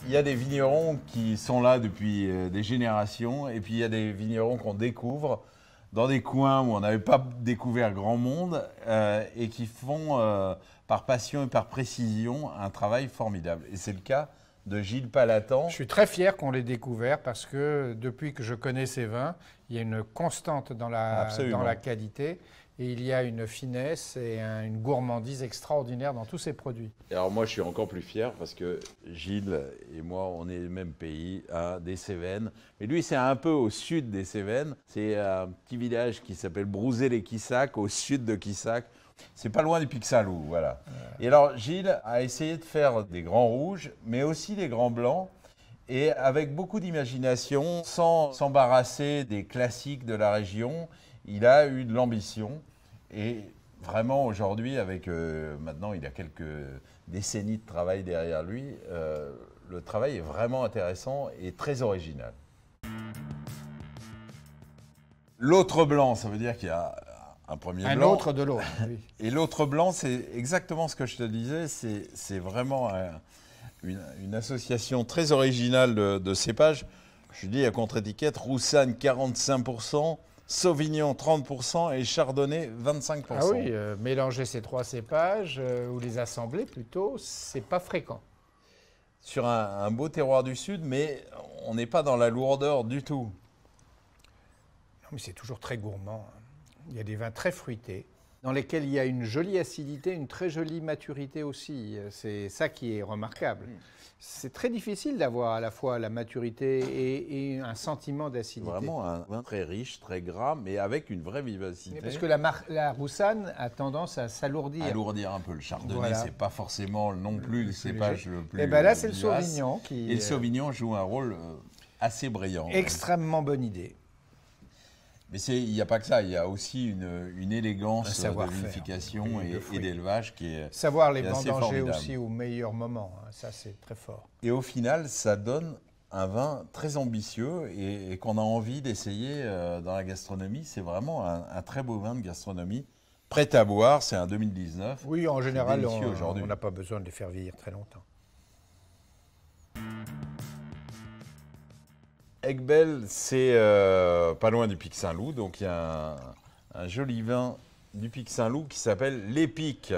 il y a des vignerons qui sont là depuis des générations, et puis il y a des vignerons qu'on découvre dans des coins où on n'avait pas découvert grand monde, et qui font, par passion et par précision, un travail formidable. Et c'est le cas de Gilles Palatan. Je suis très fier qu'on l'ait découvert parce que depuis que je connais ces vins, il y a une constante dans la qualité et il y a une finesse et une gourmandise extraordinaire dans tous ces produits. Et alors moi je suis encore plus fier parce que Gilles et moi on est du même pays, hein, des Cévennes. Mais lui c'est un peu au sud des Cévennes. C'est un petit village qui s'appelle Brouzé-les-Quissac, au sud de Quissac. C'est pas loin du Pic Saint-Loup, voilà. Et alors Gilles a essayé de faire des grands rouges, mais aussi des grands blancs, et avec beaucoup d'imagination, sans s'embarrasser des classiques de la région. Il a eu de l'ambition, et vraiment aujourd'hui, avec maintenant il a quelques décennies de travail derrière lui, le travail est vraiment intéressant et très original. L'autre blanc, ça veut dire qu'il y a un premier blanc. Un autre de l'autre, oui. Et l'autre blanc, c'est exactement ce que je te disais, c'est vraiment une association très originale de cépages. Je dis à contre-étiquette, Roussanne 45%, Sauvignon 30% et Chardonnay 25%. Ah oui, mélanger ces trois cépages, ou les assembler plutôt, c'est pas fréquent. Sur un beau terroir du Sud, mais on n'est pas dans la lourdeur du tout. Non, mais c'est toujours très gourmand. Il y a des vins très fruités, dans lesquels il y a une jolie acidité, une très jolie maturité aussi. C'est ça qui est remarquable. C'est très difficile d'avoir à la fois la maturité et un sentiment d'acidité. Vraiment un vin très riche, très gras, mais avec une vraie vivacité. Mais parce que la Roussanne a tendance à s'alourdir. Alourdir un peu. Le Chardonnay, voilà. C'est pas forcément non plus le cépage le plus. Et bien là, c'est le vivace. Sauvignon qui. Et le Sauvignon joue un rôle assez brillant. Extrêmement bonne idée. Mais il n'y a pas que ça, il y a aussi une élégance de savoir-faire, vinification oui, et d'élevage qui est savoir les assez vendanger formidable. aussi au meilleur moment, hein, ça c'est très fort. Et au final, ça donne un vin très ambitieux et qu'on a envie d'essayer dans la gastronomie. C'est vraiment un très beau vin de gastronomie, prêt à boire, c'est un 2019. Oui, en général, aujourd'hui. on n'a pas besoin de les faire vieillir très longtemps. Aiguebelle, c'est pas loin du Pic Saint-Loup, donc il y a un joli vin du Pic Saint-Loup qui s'appelle l'Épic.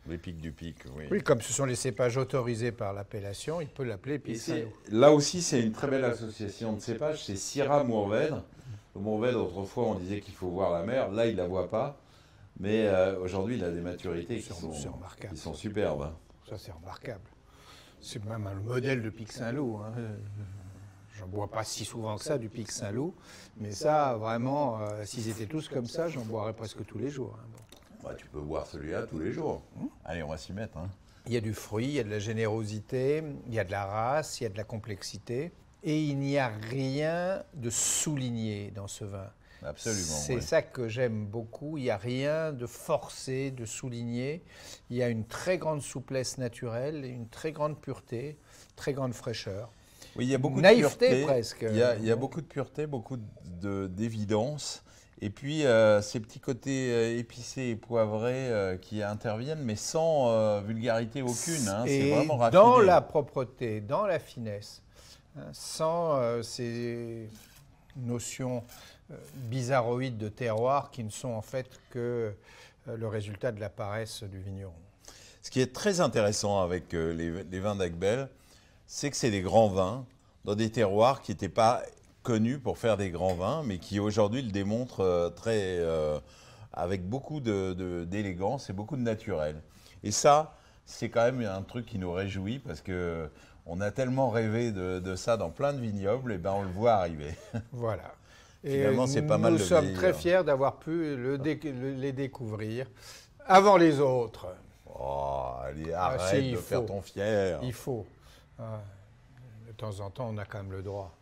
L'Épic du Pic, oui. Oui, comme ce sont les cépages autorisés par l'appellation, il peut l'appeler Pic Saint-Loup. Là aussi, c'est une très belle association de cépages, c'est Syrah Mourvèdre. Le Mourvèdre, autrefois, on disait qu'il faut voir la mer, là, il ne la voit pas, mais aujourd'hui, il a des maturités qui sont superbes. Hein. Ça, c'est remarquable. C'est même le modèle de Pic Saint-Loup. Hein. J'en bois pas si souvent que ça du Pic Saint-Loup, mais ça, vraiment, s'ils étaient tous comme ça, j'en boirais presque tous les jours. Hein. Bon. Bah, tu peux boire celui-là tous les jours. Allez, on va s'y mettre. Hein. Il y a du fruit, il y a de la générosité, il y a de la race, il y a de la complexité, et il n'y a rien de souligné dans ce vin. Absolument. C'est ça que j'aime beaucoup. Il n'y a rien de forcé, de souligné. Il y a une très grande souplesse naturelle, une très grande pureté, très grande fraîcheur. Oui, il y a beaucoup naïveté, de pureté, presque. Il y a beaucoup de pureté, beaucoup d'évidence. Et puis, ces petits côtés épicés et poivrés qui interviennent, mais sans vulgarité aucune. Hein, c'est vraiment raffiné. Dans la propreté, dans la finesse, hein, sans ces notions bizarroïdes de terroir qui ne sont en fait que le résultat de la paresse du vigneron. Ce qui est très intéressant avec les vins d'Aiguebelle, c'est que c'est des grands vins dans des terroirs qui n'étaient pas connus pour faire des grands vins, mais qui aujourd'hui le démontrent avec beaucoup d'élégance et beaucoup de naturel. Et ça, c'est quand même un truc qui nous réjouit parce qu'on a tellement rêvé de ça dans plein de vignobles, et ben on le voit arriver. Voilà. Finalement, c'est pas mal de vieillir. Nous sommes très fiers d'avoir pu les découvrir avant les autres. Oh, allez, arrête de faire ton fier. Il faut. De temps en temps, on a quand même le droit.